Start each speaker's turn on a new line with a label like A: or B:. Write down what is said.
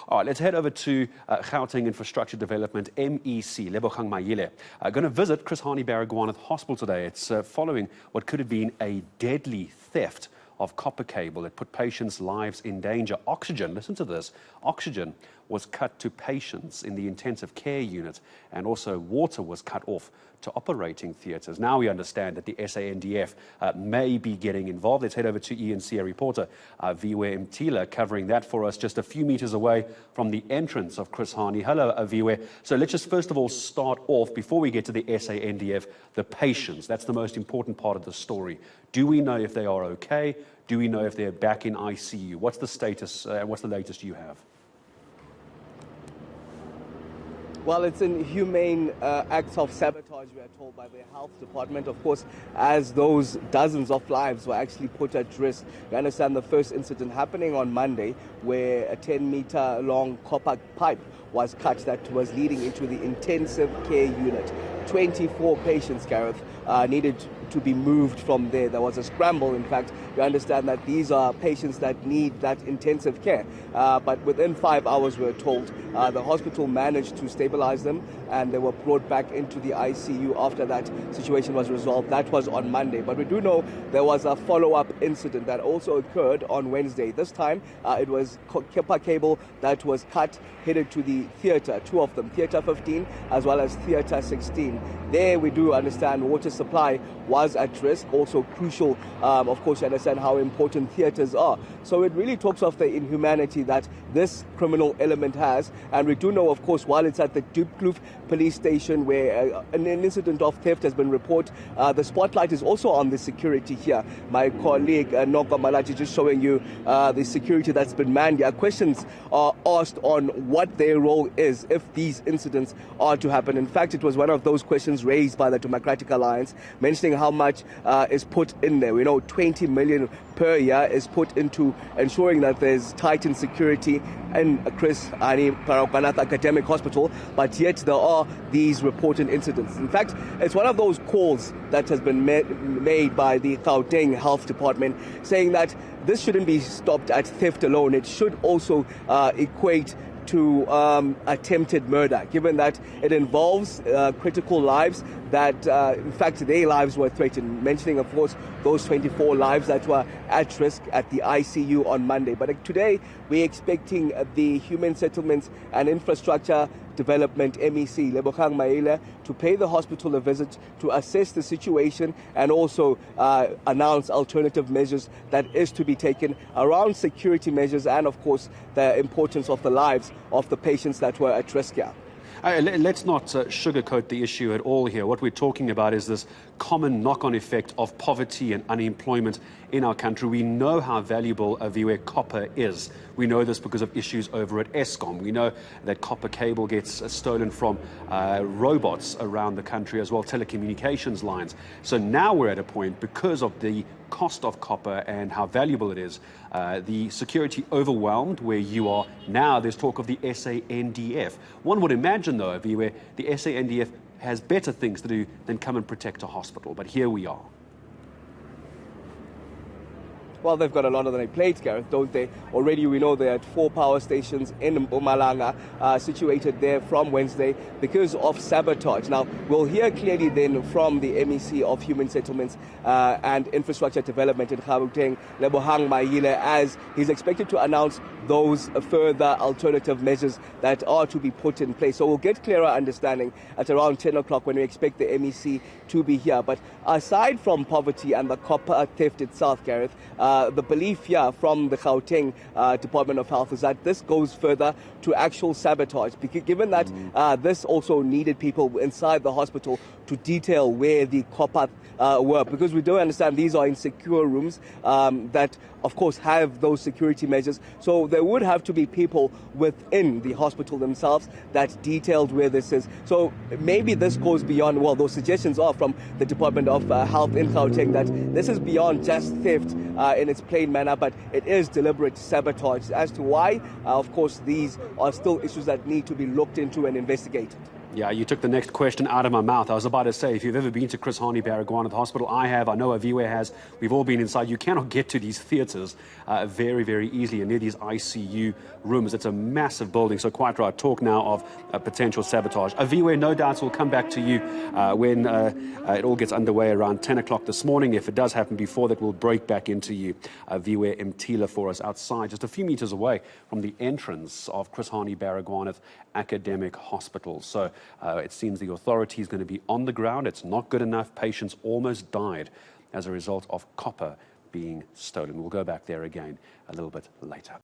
A: All right, let's head over to Gauteng Infrastructure Development, MEC, Lebogang Mayile. Going to visit Chris Hani Baragwanath Hospital today. It's following what could have been a deadly theft of copper cable that put patients' lives in danger. Oxygen, listen to this, oxygen was cut to patients in the intensive care unit, and also water was cut off to operating theatres. Now we understand that the SANDF may be getting involved. Let's head over to eNCA reporter Aviwe Mtila covering that for us just a few meters away from the entrance of Chris Hani. Hello, Aviwe. So let's just first of all start off, before we get to the SANDF, the patients. That's the most important part of the story. Do we know if they are okay? Do we know if they're back in ICU? What's the status? What's the latest you have?
B: Well, it's inhumane acts of sabotage, we are told, by the health department, of course, as those dozens of lives were actually put at risk. We understand the first incident happening on Monday, where a 10-meter long copper pipe was cut that was leading into the intensive care unit. 24 patients, Gareth, needed to be moved from there. There was a scramble. In fact, we understand that these are patients that need that intensive care. But within 5 hours, we're told, the hospital managed to stabilize them, and they were brought back into the ICU after that situation was resolved. That was on Monday. But we do know there was a follow-up incident that also occurred on Wednesday. This time, it was copper cable that was cut, headed to the theatre, two of them, Theatre 15 as well as Theatre 16. There we do understand water supply was at risk, also crucial. Of course, you understand how important theatres are. So it really talks of the inhumanity that this criminal element has. And we do know, of course, while it's at the Diepkloof police station where an incident of theft has been reported, the spotlight is also on the security here. My colleague, Noko Malachi, just showing you the security that's been manned here. Questions are asked on what their role is if these incidents are to happen. In fact, it was one of those questions raised by the Democratic Alliance, mentioning how much is put in there. We know 20 million per year is put into ensuring that there's tightened security in Chris Hani Baragwanath Academic Hospital, but yet there are these reported incidents. In fact, it's one of those calls that has been made by the Gauteng Health Department, saying that this shouldn't be stopped at theft alone. It should also equate to attempted murder, given that it involves critical lives that, in fact, their lives were threatened, mentioning, of course, those 24 lives that were at risk at the ICU on Monday. But today, we're expecting the Human Settlements and Infrastructure Development, MEC, Lebogang Mayile, to pay the hospital a visit to assess the situation and also announce alternative measures that is to be taken around security measures and, of course, the importance of the lives of the patients that were at risk here.
A: Let's not sugarcoat the issue at all here. What we're talking about is this common knock-on effect of poverty and unemployment in our country. We know how valuable Aviwe copper is. We know this because of issues over at Eskom. We know that copper cable gets stolen from robots around the country as well, telecommunications lines. So now we're at a point, because of the cost of copper and how valuable it is, the security overwhelmed where you are. Now there's talk of the SANDF. One would imagine, though, Aviwe, the SANDF has better things to do than come and protect a hospital. But here we are.
B: Well, they've got a lot on their plates, Gareth, don't they? Already we know they're at 4 power stations in Mpumalanga, situated there from Wednesday because of sabotage. Now, we'll hear clearly then from the MEC of Human Settlements and Infrastructure Development in Gauteng, Lebogang Mayile, as he's expected to announce those further alternative measures that are to be put in place. So we'll get clearer understanding at around 10 o'clock when we expect the MEC to be here. But aside from poverty and the copper theft itself, Gareth, the belief here from the Gauteng Department of Health is that this goes further to actual sabotage, given that this also needed people inside the hospital to detail where the copper were, because we do understand these are in secure rooms that, of course, have those security measures. So there would have to be people within the hospital themselves that detailed where this is. So maybe this goes beyond, well, those suggestions are from the Department of Health in Gauteng, that this is beyond just theft in its plain manner, but it is deliberate sabotage. As to why, of course, these are still issues that need to be looked into and investigated.
A: Yeah, you took the next question out of my mouth. I was about to say, if you've ever been to Chris Hani Baragwanath Hospital, I have, I know Aviwe has, we've all been inside. You cannot get to these theatres very, very easily, and near these ICU rooms. It's a massive building, so quite right. Talk now of potential sabotage. Aviwe, no doubts, we'll come back to you when it all gets underway around 10 o'clock this morning. If it does happen before that, we'll break back into you. Aviwe Mtila for us outside, just a few metres away from the entrance of Chris Hani Baragwanath Academic Hospital. So it seems the authority is going to be on the ground. It's not good enough. Patients almost died as a result of copper being stolen. We'll go back there again a little bit later.